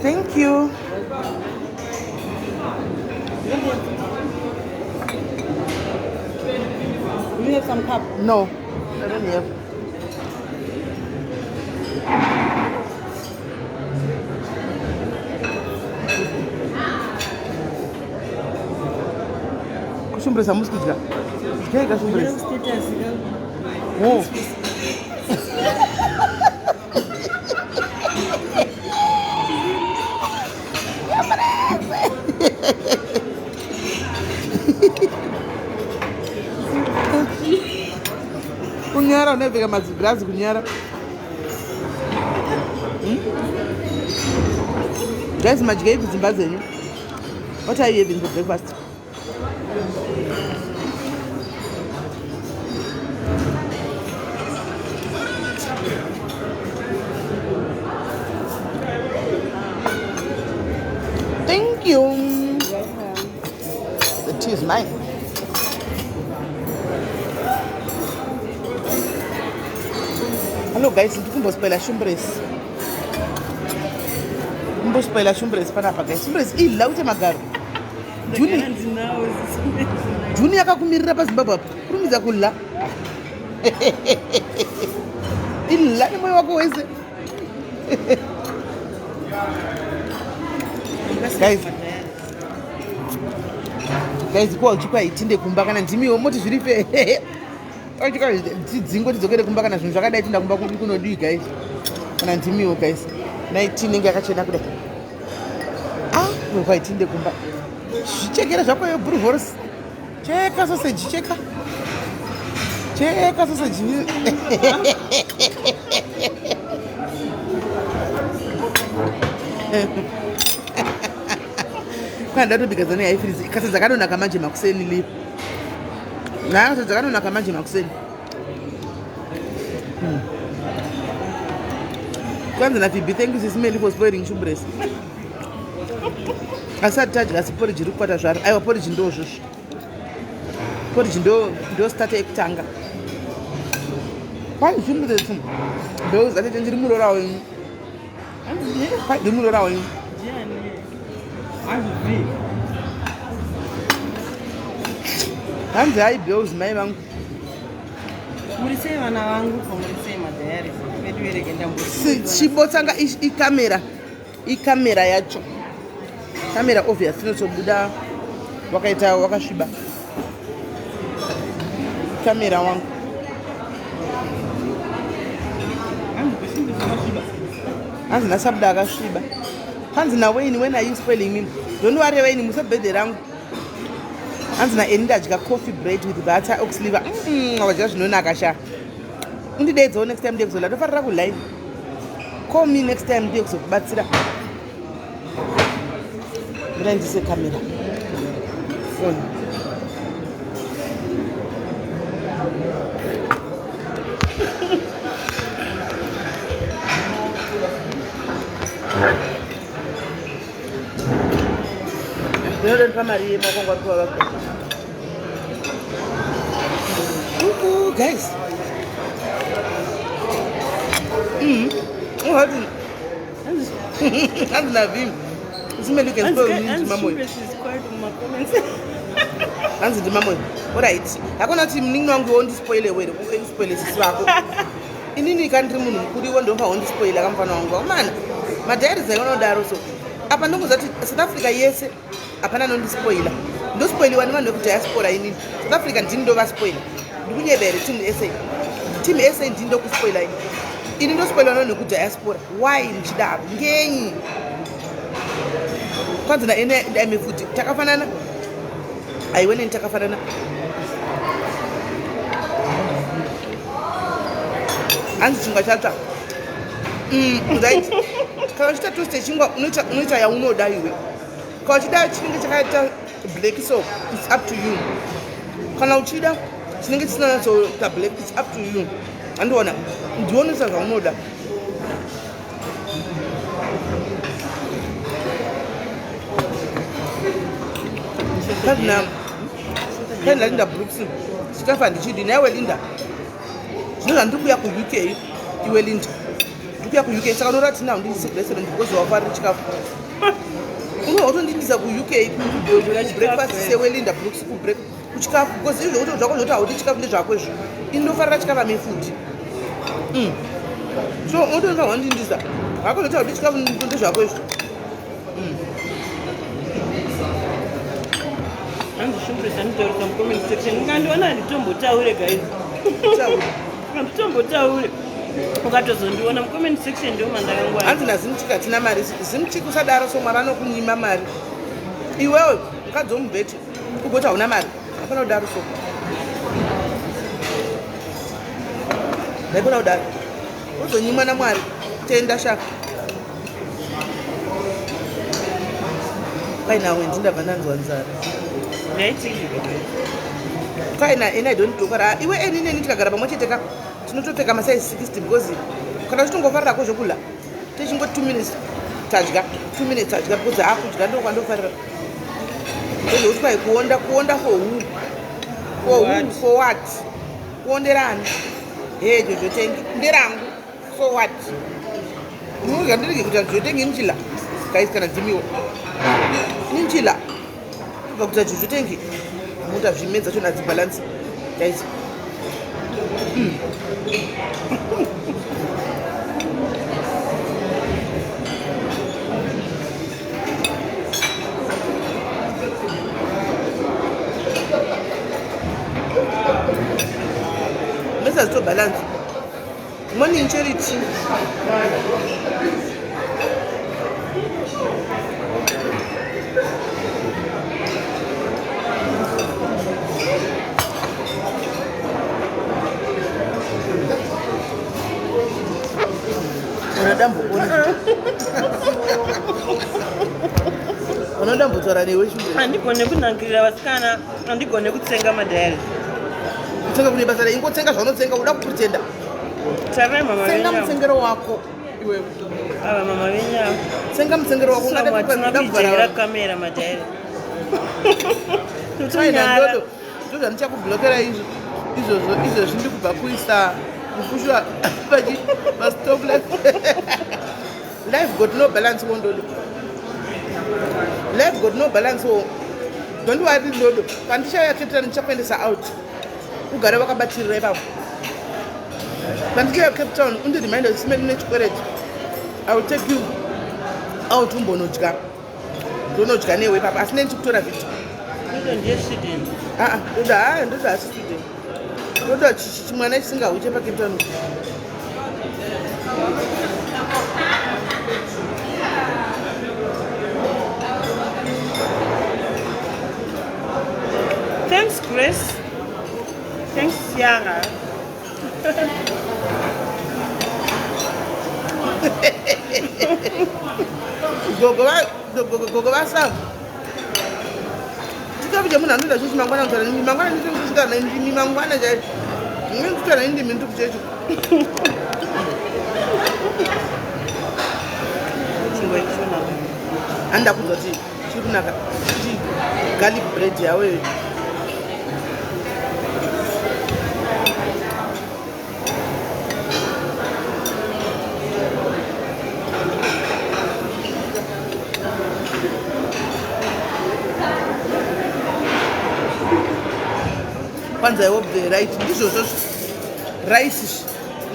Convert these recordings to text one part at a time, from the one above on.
Thank you. You have some cup? No, I don't have. Shumbress, I'm muscular. Jeka Shumbress. Oh. Kunyara unaveka mazigirazi kunyara. Guys, majika hivi zimba zenyu. What are you having for breakfast? Thank you. The tea is mine. Hello guys, ndikumbospela Shumbress. Mbospela Shumbress panapa guys. Shumbress illa ute magaro. Juni yakakumirira paZimbabwe apa. Kurumidza kulla. Illa nemoyo wako wese. Guys, kwa uchikwa itinde kumba kana ndimiwo moti zvirife. Ochika dzingo tidzokere kumba kana zvinhu zvakadai tinda kumba kunodii guys. Kana ndimiwo guys. Night inenge yakachena kudai. Kwa itinde kumba. Zvichekera zvako yo blue horse. Cheka sausage, cheka. Cheka sausage. Kwanda tobika zane haifirizi. Kasa dzakadonaka manje makuseni lipo. Kasa dzakadonaka manje makuseni. Kwanza na Phoebe, thank you SIS MELLY for spoiling Shumbress. Asati tadya asi porridge iri kukwata zvaro. Aiwa porridge ndo zvozvo. Porridge ndo start ekutanga. Kwai Shumbress. Ndo zati ndiri murora wenyu. Kwai ndiri murora wenyu. Hanzi hai bills mai vangu. Murisei vana vangu murisei madhayari veduvereke ndambo. Chibotsanga ikamera yacho. Kamera obvious inotobuda wakaita wakasviba. Kamera wangu. Hanzi nasabda akasviba. Hanzi na Wayne, when are you spoiling me? Don't worry Wayne, musabhedhe rangu. Hanzi na eni ndadya coffee bread with butter oxliver. Wadya zvinonaka sha. Undideedzawo next time ndekuzola tofarira kuline. Call me next time ndekuzokubatsira. Ndandise kamera. Phone. Don't come here, guys. What? I love him. SIS MELLY can spoil me to Mamoy. Answer the Mamoy. All right. I gonna team Ningangu on spoil away. Spoil is swap. In any country, could you want to hold spoil like I'm man? My dad is a one of so. Apa ndo kuzati South Africa yese apana no spoiler. Ndo spoiler wanu ndo diaspora ini. South Africa ndindo va spoiler. Ndikunyebere team SA. Team SA ndindo ku spoiler ini. Ini ndo spoiler no ku diaspora. Why nchida ngenyi? Kwanza na ene ndamifuti takafanana. Aiwene nitakafanana. Anzi chunga chacha. Right. Kana chita toast chingwa unoita ya unoda iwe. Kana chida chinenge chakaita black so it's up to you. Kana uchida chinenge chisina so ta black it's up to you. Andiona ndione saka unoda. Kana Linda Brooks. Sikafa ndichidi nawe Linda. Zvino ndikuya ku UK iwe Linda. ndikuya kuuk saka unotora kuti naundindise kurestaurant because wafarira chikafu unotondindisa kuuk breakfast sewelinda brooks kuchikafu because izvo kuti zvako zvoti haudi chikafu ndezvako izvo inofarira chikafu mefood so unotonza wandindisa hako zvoti haudi chikafu ndezvako izvo Shumbress anotaurisa mucomment section ukandiona handitombotaure guys handitombotaure ukatozondiona mucomment section ndio mandakangwa hanzi nazimchiki hatina mari zimchiki usadaro so mwari anokunyima mari iwewe mukadzi womubheti kugoti hauna mari hapana kudaro so ndaikona kudaro uzonyimwa namwari tenda shaka kainawe ndindabva ndanzwa nzara kaina ena idonitokara iwe enineni tikagara pamwe chete ka tinotopfeka masize 60 because kana titongofarira ko zvokudya techingoti 2 minutes tadya 2 minutes tadya because akudya ndo kwandofarira ndozoti kwai kuonda for what kuonderani hejo zvotengi nderangu so what munhu ndirege kuti zvotengi nchila guys kana dzimiwa nchila kuita zvotengi muta zvimedza chona dzibalance guys mesa zito balance morning charity unodambudzora newe handigone kunangirira vasikana handigone kutsenga madhayari kutsenga kune basa ingotsenga zvaunotsenga uda kupretenda tarai mama tsenga mutsengero wako iwewe ava mama venyavo tsenga mutsengero wako ungatinakuijera kamera madhayari ndodo ndichakublokera izvozvo ndiri kubva kuisa kushwa pastop life got no balance wondodo life got no balance wo don't worry ndodo pandichauya Cape Town ndichakuendesa out ugare wakabatirira ipapo pandichauya Cape Town undireminder kuti simeni nechikwereti I will take you out umbonodya ndonodya newe ipapo asi nenichikutora vhiti ndodo hasi student ndodo chimwana chisingawi chepaCape Town Thanks, Chris. Thanks, Yara. gogo vasa chikafu chemunhu anoenda chochi mangwana kutaura nimi mangwana ndikusvika nandimi mangwana chai imweni kutaura nindimi ndiri kuchecho handa kudzwa kuti chiri kunaka kuti garlic bread yawe kwanza iwobve right ndizvozvo rice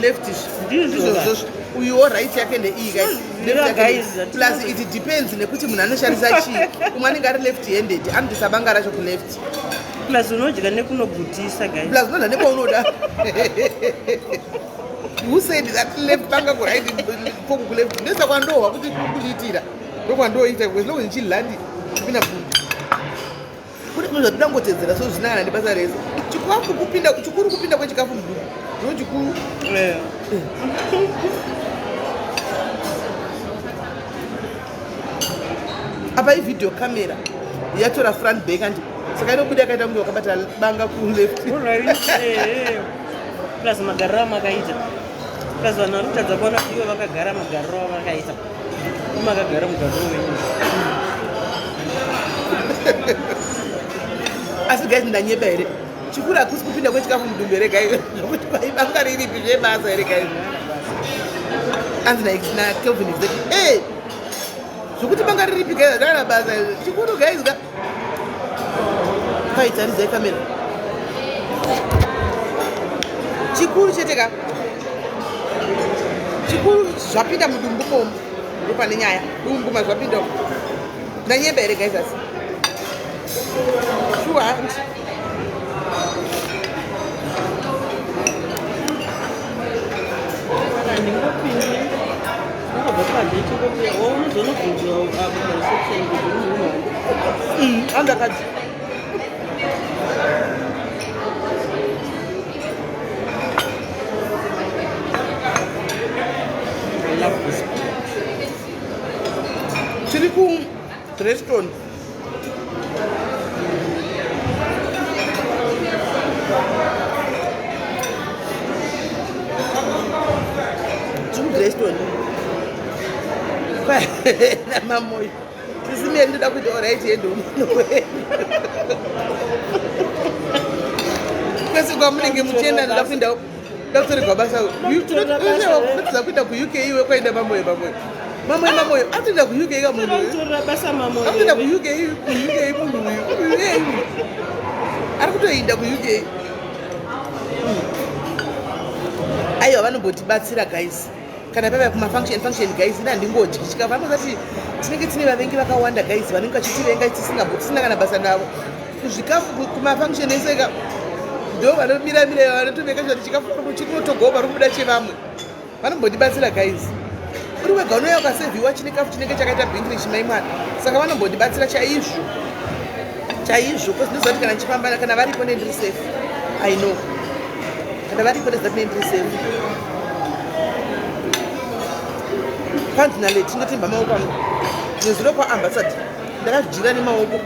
leftish ndizvozvo uyuwo right yake ndeiyi plus it depends nekuti munhu anoshandisa chii umwe anenge ari left handed anobvisa banga racho kuleft plus unodya nekunogutisa guys plus unodya nekwaunoda who said that left banga kuright foku kuleft ndesa kwandohwa kuti kuliitira ndokwandoita kweziloko ndichilandi kupinda fundi kuti muzvatoda ngotedzera so zvinangana nebasa rese chikafu kupinda chikuru kupinda kwechikafu muduku ndo chikuru apa ividhio kamera yatora front back andi saka inobuda yakaita kunge wakabata banga kuleft plus magariro amakaita plus vanhu vari kutadza kuona kuti ivo vakagara magariro avakaita umakagara mugariro wenyu asi guys ndanyeba here chikuru hakusi kupinda kwechikafu mudumbu here guys zvokuti vaibanga riripi zvebasa here guys anzi nakelvin exec zvokuti banga riripi guys atana basa chikuru guys ka paitarizai kamera chikuru chete ka chikuru zvapinda mudumbu momu ndopane nyaya dumbu mazvapinda ndanyemba here guys asi sure handi andakadzi tiri kurestaurant restaurant namamoyo tisimeni ndoda kuti oraiti yendomanowe kwese kwamunenge muchienda ndoda kuenda ndakutorerwa basa notiza kuenda kuuk iwe kwaenda mamoyo mamoyo atoenda kuuk ka munhu atoenda kuuk munhu uyu ari kutoinda kuuk aiwa vanombotibatsira guys kana pava kumafunction guys ina ndingodyi chikafu vanozati tinenge tine vavengi vakawanda guys vanenge vachitivenga tisina kana basa navo kuzvikafu kumafunction eseka ndo vanomiramira vanotoveka zvati chikafu chinotogopa rokubuda chevamwe vanombodibatsira guys uri wega unouya ukasevhiwa chinekafu chinenge chakaita bingrish maimwana saka vanombodibatsira chaizvo kwezvinozati kana chifamba kana varipo nendiri safe I know kana varipo nezati nendiri safe pandinaleti ndotimba maoko angu nezuro kwaambasadi ndakazvijira nemaoko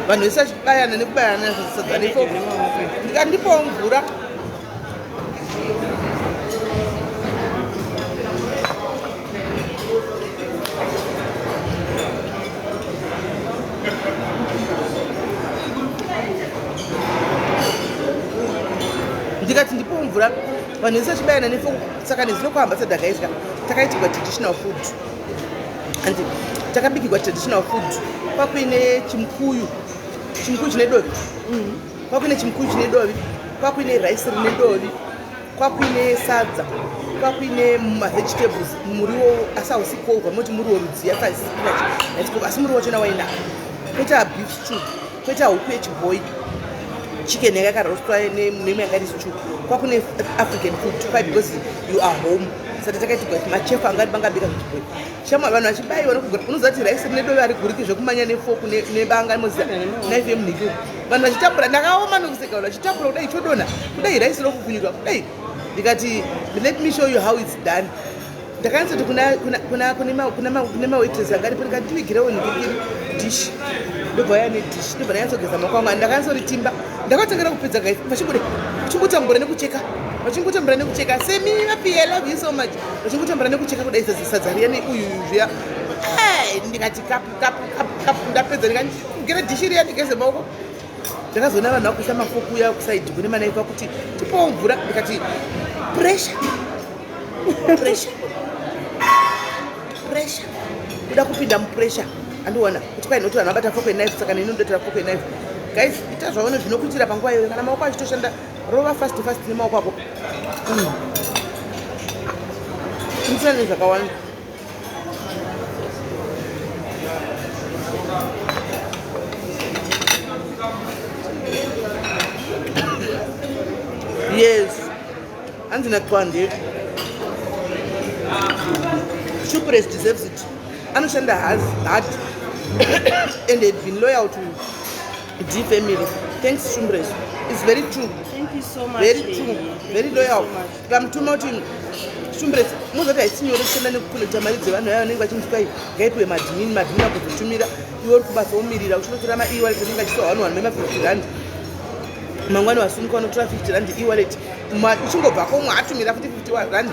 vanhu vese vachibayana nekubayana sadza nefo ndikandipawo mvura ndikati ndipawo mvura vanhu vese vachibayana nefo saka nezuro kwaambasada gaizika takaitirwa traditional food and takabikirwa traditional food kwakuine chimkuyu chine dovi kwakuine chimkuyu chine dovi kwakuine rice rine dovi kwakuine sadza kwakuine mavegetables muriwo asi hausikolwa noti muriwo rudziya saspinach asi muriwo chona waina kwoita beef stew kwoita huku yechibhoi chicken yakarostwa nemu yakari stew kwakune african food kwai because you are home sati takaitigwa kuti machefu angati bangabika kuchibhoi shamwa vanhu vachibayiwa nokugura unozati raisi rine dovi ari guriki zvekumanya nefoku nebanga moziya naife yemunhiki vanhu vachitapura ndakaoma nokuseka vanhu vachitapura kudai chodona kudai raisi rokukunyuka kudai ndikati let me show you how it's done ndakaanzati kune mawaitress angaripo ndikativigirewo nhikikiri dish ndobva yane dish ndobva ndanyatsogeza maoko angu ndakanzoritimba ndakatangera kupedza gai vachingotambura nekucheka semi happy I love you so much vachingotambura nekucheka kudai sadza riyani uyu zviya ndikati kapu ndapedza ndikagera dishi riya ndigeze maoko ndakazoona vanhu vakuisa mafoku uya kusaidhi kune manaifa kuti tipawo mvura ndikati pressure kuda kupinda mupressure andiona kuti kwai noti vanhu vabata foku enaife saka neni ndotera foku enaife guys ita zvaone zvinokuitira panguva iyoyo kana maoko achitoshanda rova fast nemaoko ako inisana nezvakawanda yes andina twande Shumbress deserves it anoshanda hard and had been loyal to D family. Thanks Shumbress. It's very true. Thank you so much. Very true. Very loyal. Kamtuma kuti Shumbress muzoti haisinyore kushanda nekukuleta mari dzevanhu vaya vanenge vachiti kwai ngaipiwe madhimini akuzotumira iwe uri kubasa womirira uchinotora ma-e-wallet anenge achisawa vanhu vema-50 rand mangwani wasumuka unotora 50 rand e-wallet uchingobva komwe atumira futi 50 rand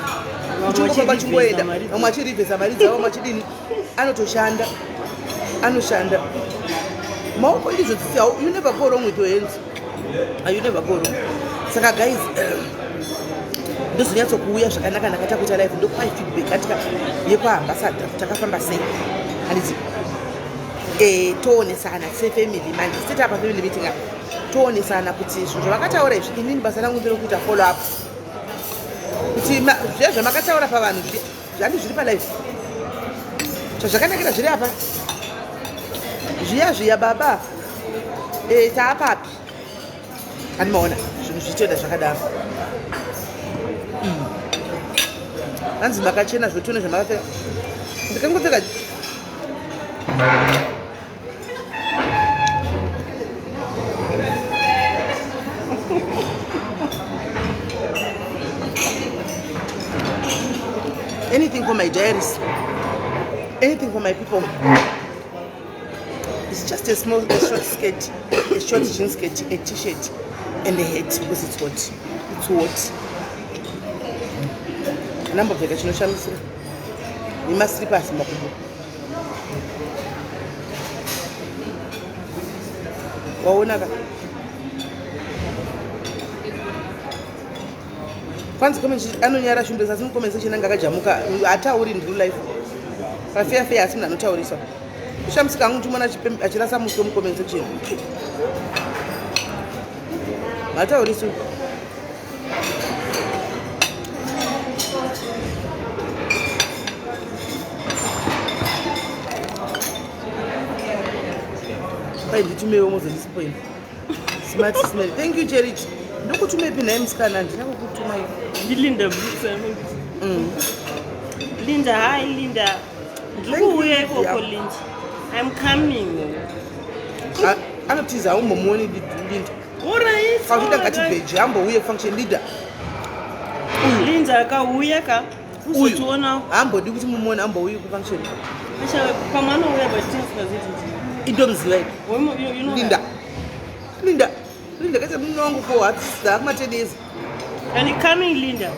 uchingobva chingoenda vamwe achirivhesa mari dzavo vamwe achidini anoshanda maoko ndizvo tsitsi you never go wrong with your hands you never go wrong saka guys ndozonyatsokuuya zvakanaka ndakatakuita live ndokupai feedback atika yekwaambassador takafamba sei handiti toonesana sefamily manje sita apa family meeting apa toonesana kuti zvinhu zvavakataura izvi inini basa rangu nderekuita follow up kuti zviya zvamakataura pavanhu zvandi zviri palive zvazvakanakira zviri apa zviya baba taapapi handimaona zvinhu zvichitoenda zvakadaro hanzi makachena zvotone zvamakapfeka ndikangopfeka anything for my diaries, anything for my people. It's just a short skirt, a short jean skirt, a t-shirt and a hat because it's hot. It's hot. Number of the chinoshamisira. You must sleep as makubo. Waonaga. Kwanza kama anonyara Shumbress asi mukomenzation anga akajamuka atauri in real life. Fair asi munhu anotaurisa. Shamsika angu tumona achirasa muso mukomenzation. Matauriso. Pai nditumewo muzondisipoina. Smart smell. Thank you Cherich. Ndokutume pina msikana ndinakukutuma hiyo. Linda Brooks. Linda, hi Linda. Ndikuuya ikoko Linda. I'm coming. Anotiza umbomuoni Linda. Alright. Kakuita ngati beji ambouye function leader. Linda akauya ka uzotiona. Ambodi kuti mumuone ambouye ku function. Acha pamano uya batinska ziti. Idomzilai. You know Linda kaita munhu wangu for what? Kuma 10 days. And coming Linda.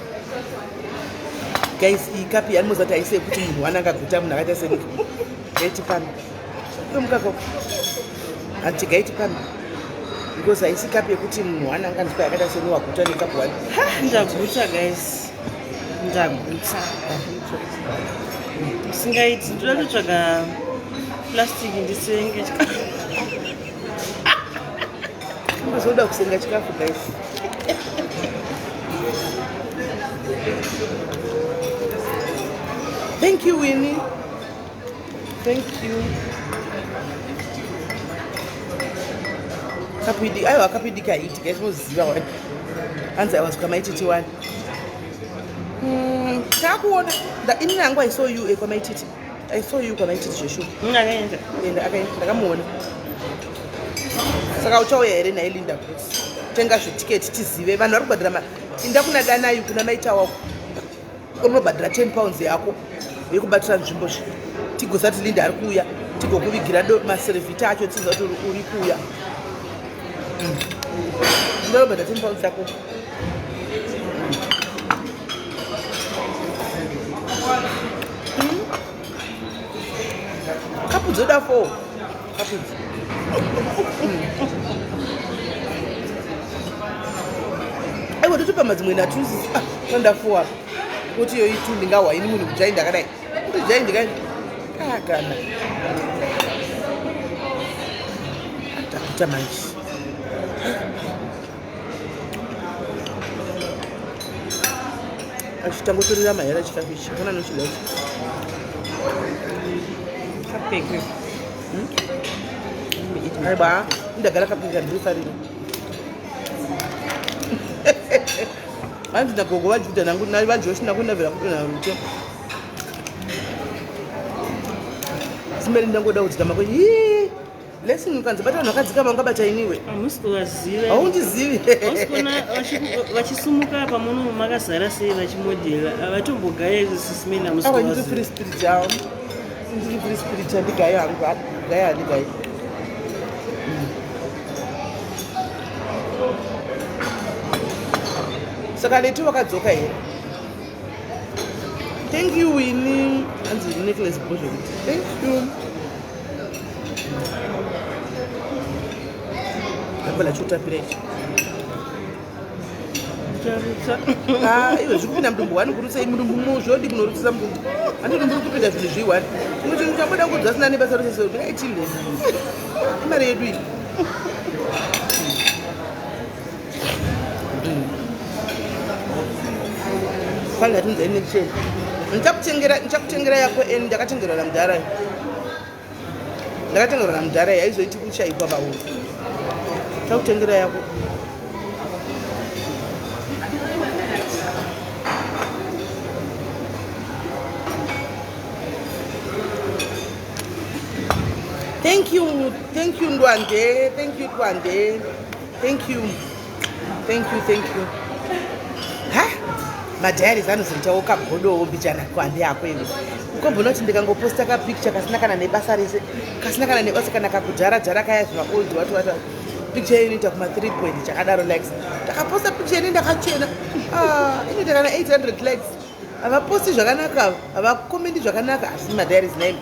Guys, ikapi yanimozati aise kuti munhu wananga guta munhu akaita semuti. Gaiti pano. Mukako. Anti gaiti pano. Because aisi kapi yekuti munhu wananga ndipa akaita semuwa guta nekapu wani. Ndaguta guys. Ndaguta. Singaiti ndinotsvaga plastic ndisenge chikafu. Zoda kusenga chikafu guys. Thank you Winnie. Thank you. Kapidi, aiwa kapidi kaiti guys moziva wani. Anza I was kwa maititi wani. Takuona ini nangu I saw you kwa maititi. I saw you kwa maititi shoshu. Ndakaenda. Ndakamuona. Saka uchauya here naye Linda Brooks. Tenga zvitiketi tizive vanhu vari kubhadhira inda kuna Danayu kuna maita wako. Unobhadhira 10 pounds yako yekubatira nzvimbo tigosati Linda ari kuuya tigokuvigira maserevhita acho tiziva kuti uri kuuya. Unobhadhira 10 pounds yako. Kapu dzoda 4. Kapu. Aiwa totopa madzimwe natuzi tondafuwa kuti iyo itu ndingawa ini munhu kujai ndakadai kuti jai ndikai kana atakuta manje achitangotorera mahera chikafu ichi kana nochidachi Kapeke. aiba ndagara kapika ndirifarira vanzi nagogo vajuda nangu nari vajoshi nakundavira kudona rute simeri ndangoda kudzikama kwe lesson ukanzibata vanhu vakadzikama ungabata iniwe Hamusikuvaziva. haundizivi Vasikona vachisumuka pamuno makazara sei vachimodhera havatombogaya SIS MELLY awa ndiri hamusikuvaziva. free spirit yavo ndiri free spirit handigayi hangu gayi handigayi saka letu wakadzoka here. Thank you Winnie. Anzi necklace bosho kuti. Thank you. Abala chuta pirechi. iwe zvekupinda mudumbu 1 kurutsa mudumbu muzvodi munorutsisa mudumbu handi dumbu kupinda zvinhu zviwani chimwe chinhu chamboda kudzwa asina nebasa rose so ndingaitile imari yedu iyi fanga tunze necheni ndichakutengera yako eni ndakatengerwa namudhara haizoiti kushaikwa pauri ndakutengera yako Thank you Ndwande. Thank you Ndwande. Thank you. Ha? Madhairies anozoitawo kagodowo mbichana kwande yako iwe. Ukombona kuti ndikangoposta ka picture kasina kana nebasa rese, kasina kana nebasa kana kakujara kaya zvima old watu. Picture inoita kuma 3 point chakadaro likes. Ndakaposta picture ine ndakachena. Inoita kana 800 likes. Avaposti zvakanaka, avakomendi zvakanaka asi madhairies name.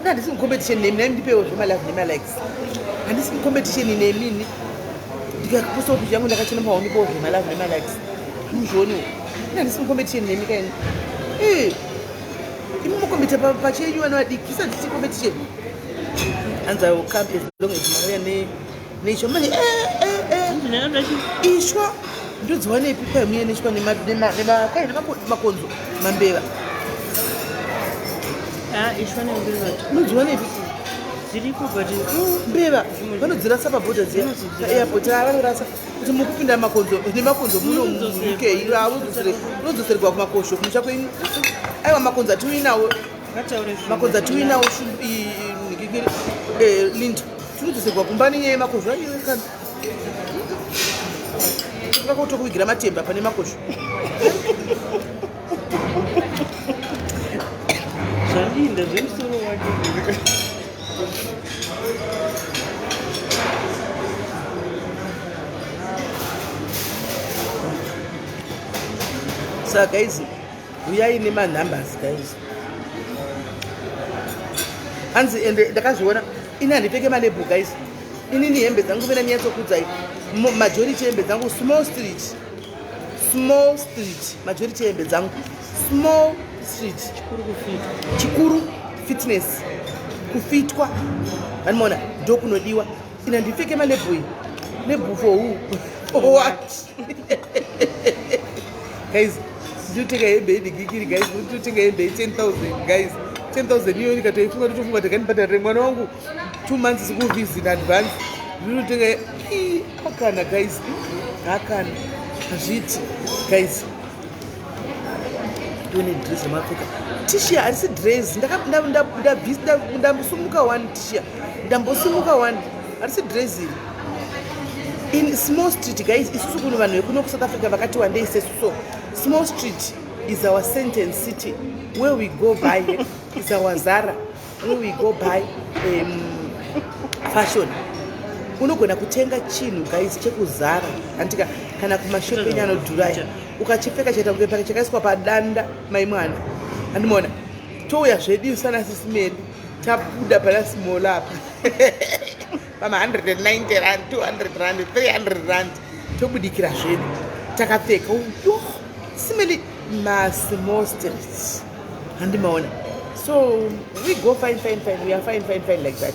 Handisi mucompetition name ndipewo zvemalife nemalikes. Handisi mucompetition name ndikakuposta kuti yangu ndakachena maonekwa zvemalife nemalikes. Muzvoni handisi mucompetition name kaini. Imukombeta pachenyu anoadikisa ndisi competition. And I will come as long as Maria necho manje ishwa ndodziwa nepi pamwe neshwa nemakonzo mambeva. Ishwa nembeva unodziwa nepi dziripo but mbeva vanodzirasa pabhodha dziya paairport vanorasa kuti mukupinda makonzo nemakonzo muno muuk unodzoserwa kumakosho kumusha kwenyu. Aiwa makonzo atiuinawo lindo tinodzoserwa kumbani nyaya yemakosho aiwekana akakotokuigira matemba pane makosho zvalinda zvemusoro wake. Saka guys, uyai nemanumbers guys. Hanzi ende ndakazviona ini handipfeke malebhu guys. Inini hembe dzangu vena nyatsokudzai majority hembe dzangu small street majority hembe dzangu small street chikuru fitness kufitwa vanimona ndo kunodiwa. Ina ndipfeke malebhu iyi lebhu for what guys. Ndinotenga hembe idigikiri guys, ndinotenga hembe 10,000 guys. 10,000 iyo nikatoifunga totofunga takanibhadharire mwana wangu 2 months school fees in advance. Ndinotenga akana guys, akana zviti guys. Ndone dress yamapfeka tishia arisi dress ndambosumuka 1 tishia ndambosumuka 1 arisi dress in small street guys. Isusu kuno vanhu vekuno kuSouth Africa vakati wandei sesuso. Small street is our sentence city where we go buy is our Zara where we go buy fashion. Unogona kutenga chinhu guys chekuzara antika kana kumashopping anodhuraya ukachipfeka chaita kungepaka chakaiswa padanda maimwana andimona touya zvedu sana SIS MELLY tabuda pana small apa pama 190 rand 200 rand 300 rand tobudikira zvedu takapfeka SIS MELLY small streets andimaona. So we go fine we are fine like that.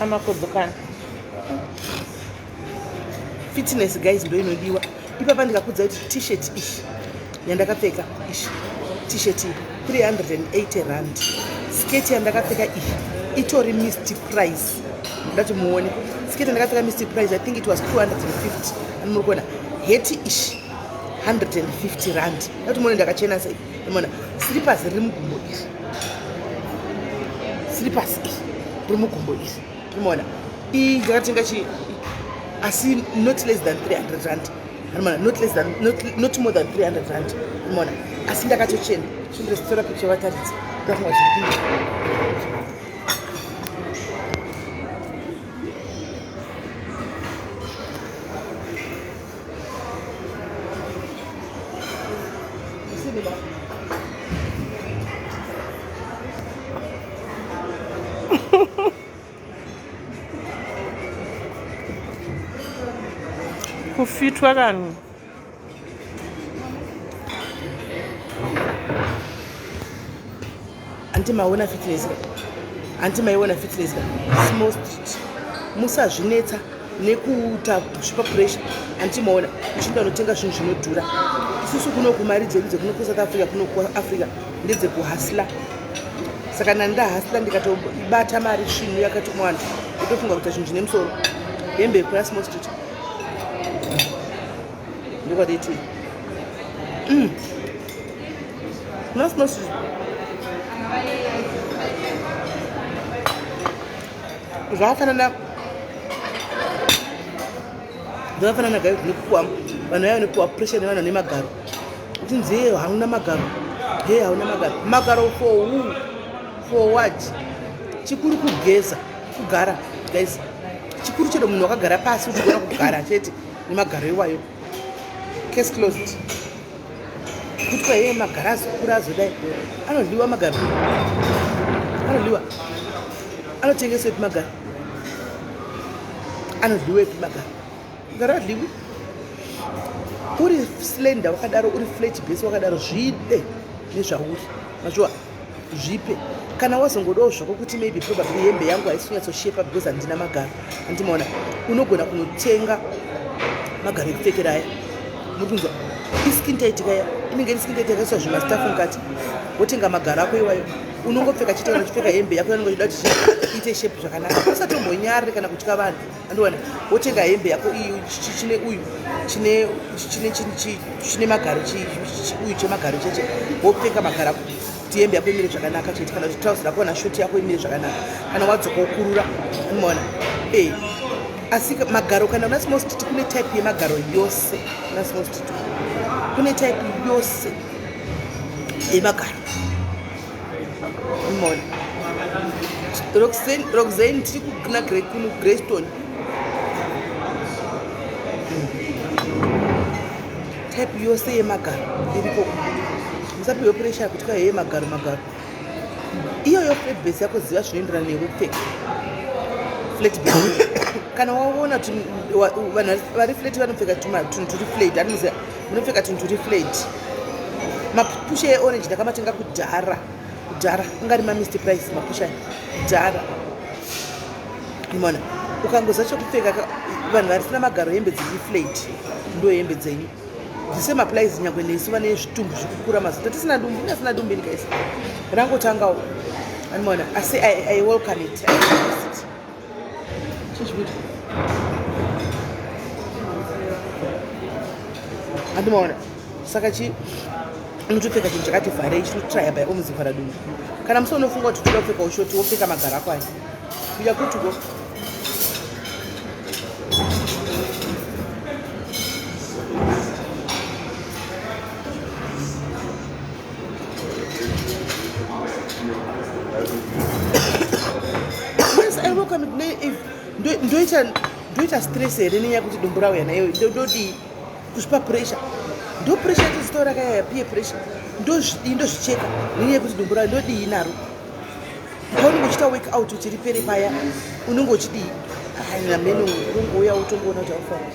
Amakodzokana fitness guys ndo inodiwa. Ipapa ndikakudza kuti t-shirt ishi yandakapfeka ishi t-shirt 380 rand. Skate yandakapfeka ishi itori missed price. Ndati muone skate yandakapfeka missed price I think it was 250 and murikona heti ishi 150 rand. Ndati muone ndakachena sei. Ndimona slippers riri mugumbo ishi slippers ishi riri mugumbo ishi ndimona iyi ndakatenga chi asi not less than 300 rand. Ndimona not more than 300 rand. Ndimona asi ndakatochena chindostora picture vataridza ndafunga kuti kufitwa kanhu. Anti maiona fitness small street musazvinetsa nekuita kusvipa pressure. Anti maona uchinda unotenga zvinhu zvinodhura. Isusu kunoku mari dzedu dzekuno ku South Africa kuno ku Africa ndedzekuhasla. Saka ndahasla ndikatobata mari svinhu yakati mwanda utofunga kuti zvinhu zvine musoro hembe kuna small street ndikwadeti kuna small street zvafanana gayo zvinopuwa vanhu vaya vanopuwa pressure nevanhu vane magaro kuti nzee hauna magaro hauna magaro for who, for what? Chikuru kugeza kugara guys, chikuru chedo munhu wakagara pasi uchigona kugara chete nemagaro iwayo. Case closed. Kuti kwa yeye magaro azokura azodai anodliwa magaro, anotengeswa epi magaro, anodliwa epi magaro adliwi. Uri slender wakadaro, uri flat base wakadaro, zvide nezvauri mazviwa zvipe. Kana wazongodawo zvako kuti maybe probably hembe yangu haisi kunyatsoshepa because handina magaro, andimaona unogona kunotenga magaro ekupfekera aya. Mutunzwa iskin tight kaya inenge iri skin tight yakaiswa zvimastafu mukati, wotenga magaro ako iwayo unongopfeka chete kana uchipfeka hembe yako inenge ichida kuti iite shape zvakanaka, usatombonyarire kana kutya vanhu. Andiona wotenga hembe yako iyo chine uyu chine magaro uyu chemagaro cheche, wopfeka magaro ako kuti hembe yako imire zvakanaka chete, kana kuti trouser yako na shoti yako imire zvakanaka, kana wadzoka ukurura. Unoona asi magaro kana una small street kune type yemagaro yose, una small street kune type yose yemagaro. Unoona Roxanne tiri kuna Greystone type yose yemagaro iripo. Musapiwe pressure kuti kwa yeye magaro iyoyo flat base yako ziva zvinoenderana nekupfeka flat base. Kana waona vanhu vari flat vanopfeka tunhu turi flat, anoziva munopfeka tunhu turi flat. Mapusha eorange ndakamatenga kudhara ungari ma-Mr Price mapusha kudhara. Imona ukangoza chokupfeka vanhu varisina magaro hembe dziri flat ndo hembe dzenyu dzise maplies nyangwe nesu vane zvitumbu zvikukura mazita tisina dumbu ndikaisa rangotangawo. Animona asi I welcome it, I embrace it. Chichibudi andimona saka unotopfeka chinhu chakati vharei chinotraya by omuzivhara dumbu. Kana musi unofunga kuti toda kupfeka ushoti wopfeka magaro ako aya kuya kutuko yes, I welcome it. If ndoita stress here nenyaya kuti dumbu rawo yanayo ndodi kusvipa pressure, ndo pressure tizitora kaya peer pressure ndozvicheka nenyaya kuti dumbu rawo ndodii naro. Paunenge uchita work out uchiri pere paya unenge uchidii namene unongouya utongoona kuti aufana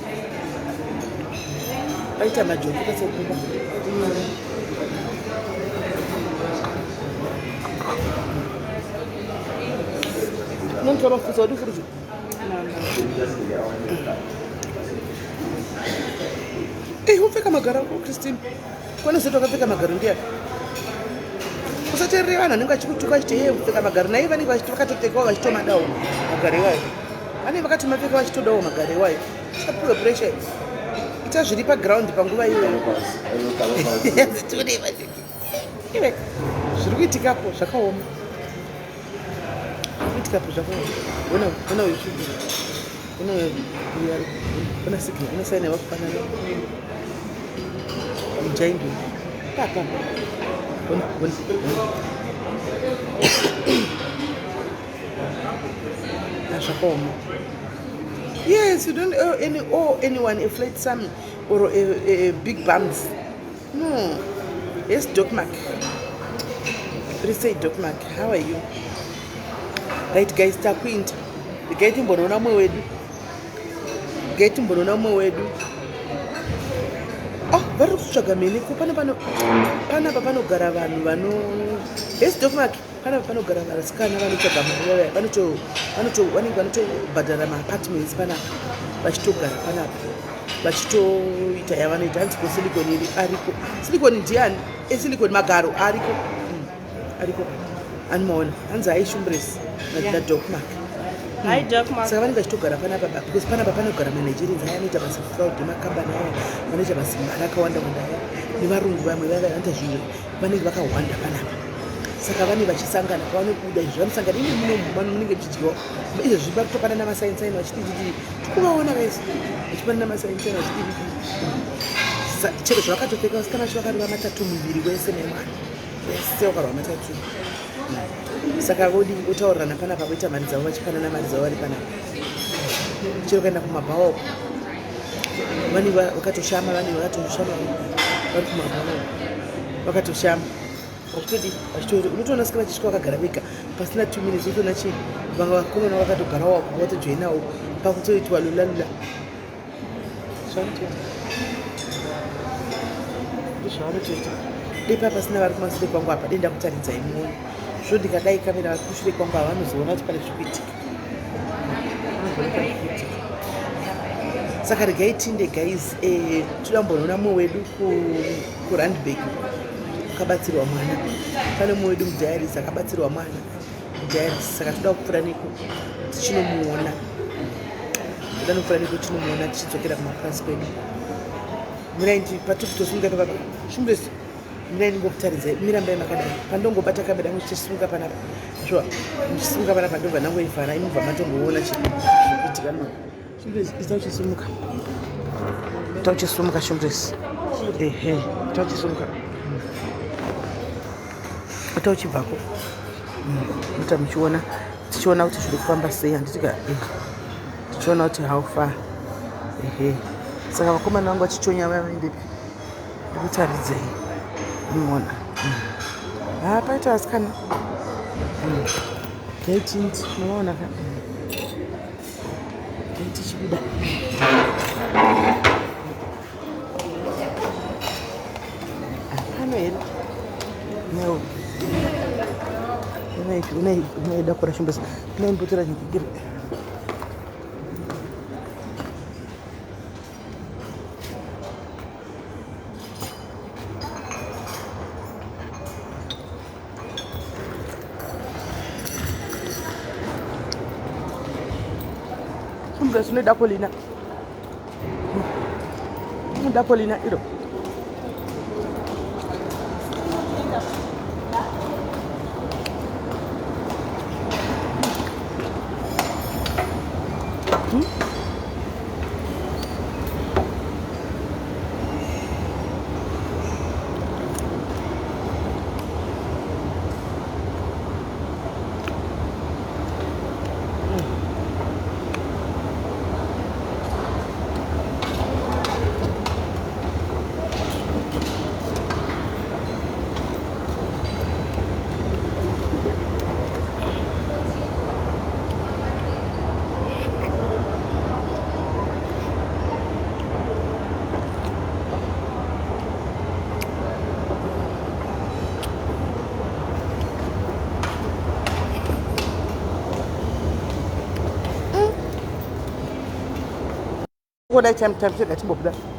paita majoki pasekuba unontora mafuta wadi furuju upfeka magaro ako Christine, kone zetu wakapfeka magaro ndiani? Usateerera vanhu vanenge vachikutuka vachiti kupfeka magaro, naivo vanenge vakatotekawo vachitomadawo magaro iwayo, vanenge vakati mapfeka vachitodawo magaro iwayo. Usapiwe pressure, ita zviri paground panguva iyoyo. Iwe zviri kuitikapo zvakaoma, ona uyu ona sigiri unosaina vakufanana mujaindu papa zvakaoma. Yes, you don't owe anyone a flat sum or a big bumps. No. Yes, Doc Mark. Please say Doc Mark, how are you? Right guys, takuinta. Getting bonona mwe wedu. vari kutsvaga mene ko panapa panogara vanhu vano esdokmark panapa panogara vasikana vanotsvaga mari vanenge vanotobhadhara maapartments panapa vachitogara panapa vachitoita yavanoita hanzi kusilicon iri ariko silicon ndiani esilicon magaro ariko anomaona hanzi hai Shumbress nadokmark saka vanenge vachitogara panapa because panapa panogara manigerians aya anoita basa fraud emakambani aya vanoita basa mari akawanda wanda aya nevarungu vamwe vanoita zvinhu vanenge vakawanda panapa saka vane vachisangana pavanokuda izvi vanosangana ine munomu munenge muchidyiwa izvezvi vari kutopanana masainsaini vachidii tikuvaona vese vachipanana masainsaini vachidii chero zvavakatopfeka vasikana vacho vakarova matatu muviri wese nemwana vese vakarova matatu saka vodi votaurirana panapa voita mari dzavo vachipanana mari dzavo vari panapa chero kaenda kumabhawa vani vakatoshama vani vakatoshama vari kumabhawa vakatoshama vachitodi unotoona sikana chisvika vakagara vega pasina 2 minutes utoona chii vanga vakomana vakatogarawo vatojoinawo pakutoitwa lulalula zvavanotoita depa pasina vari kumashure kwangu apa denda kutaridza imuoni zvo ndikadai kamera vari kushure kwangu ava vanozoona kuti pane zvikuitika saka regai tinde guys toda kumbonoona mumwe wedu kurandbag akabatsirwa mwana pane mumwe wedu mudiaris akabatsirwa mwana mudiaris saka toda kupfuura neko tichinomuona tichidzokera kumapurasi kwedu mirai patikutosunga papa Shumbress mirai ndingokutaridza mirambai makadai pandongobata kamera yangu tichisunga panapa shuwa ndichisunga panapa ndobva ndangoivhara imubva matongoona zvikuitika Shumbress tauchisumuka Shumbress tauchisumuka tauchibvako muta muchiona tichiona kuti zviri kufamba sei handitika tichiona kuti how far saka vakomana vangu vachichonya vaende ndikutaridzei muona paita vasikana gaitindi munoona ka gaiti chibuda pano here no unaida kura Shumbress unaimbotora chikigiri Shumbress unoida kolina iro What I time to get